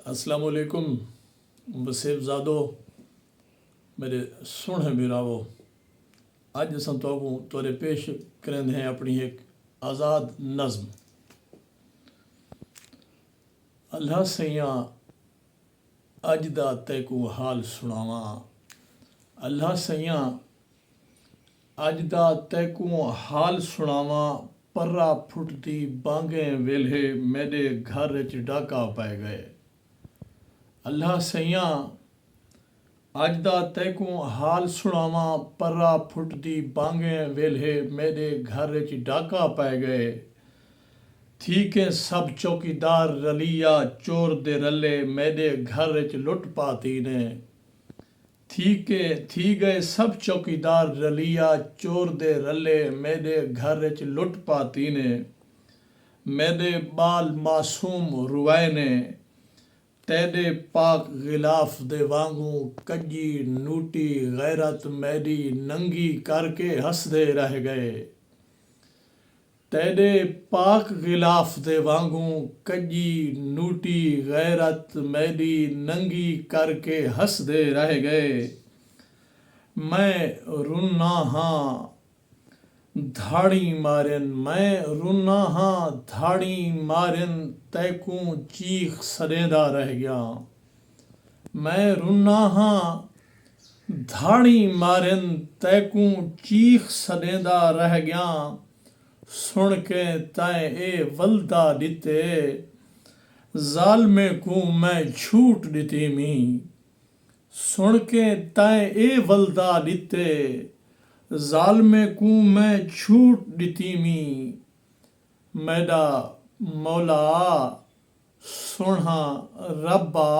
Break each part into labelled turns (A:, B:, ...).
A: अस्सलाम वालेकुम वसीफ ज़ादो मेरे सुने बिरावो। अज अस तोरे पेश करेंदे हैं अपनी एक आज़ाद नज़म। अल्लाह सैया अज दा तैकू हाल सुनावा। अल्लाह सैया अज दा तैकू हाल सुनावा। पर्रा फुटदी बांगे वेले मेरे घर च डाका पै गए। अल्लाह सैया अज दा तैकू हाल सुनावा। पर्रा फुटदी बांगे वेले मेरे घर च डाका पै गए। थी के सब चौकीदार रलिया चोर दे रले मेरे घर च लुट पाती ने। थी गए सब चौकीदार रलिया चोर दे रले मेरे घर च लुट पाती ने। मेरे बाल मासूम रुआए ने तेरे पाक गिलाफ दे वांगू कजी नूटी गैरत मेरी नंगी करके हंसदे रह गए। तेरे पाक गिलाफ दे वांगू कजी नूटी गैरत मेरी नंगी करके हंसदे रह गए। मैं रुन्ना हाँ धाड़ी मारन मैं रुन्ना हाँ धाड़ी मारन तैकू चीख सदेंदा रह गया। मैं रुन्ना हाँ धाड़ी मारन तैकू चीख सदेंदा रह गया। सुन के तैं ए वलदा दिते जालमे को मैं छूट दिती मी। सुन के तैं ए वलदा दिते जालमे को मैं छूट दिती मी। मैडा मौला सुना रब्बा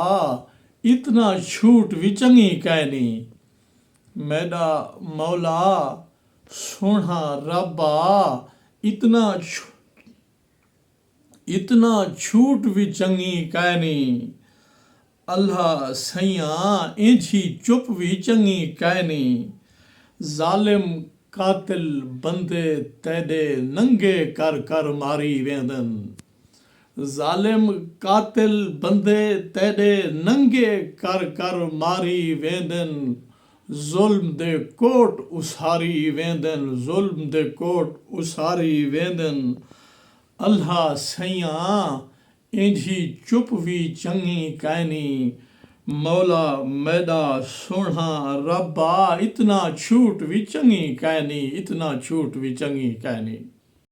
A: इतना छूट भी चंगी कहनी। मैडा मौला सुना रब्बा इतना छूट भी चंगी कहनी। अल्लाह सैया इंझी चुप भी चंगी कहनी। जालिम कातिल बंदे तेरे नंगे कर कर मारी वेंदन। जालिम कातिल बंदे तेरे नंगे कर कर मारी वेंदन। जुल्म दे कोट उसारी वेंदन जुल्म दे कोट उसारी वेंदन। अल्लाह सैया इंझी चुप भी चंगी कहनी। मौला मैदा सोना रब्बा इतना छूट भी चंगी कहनी इतना छूट भी चंगी कहनी।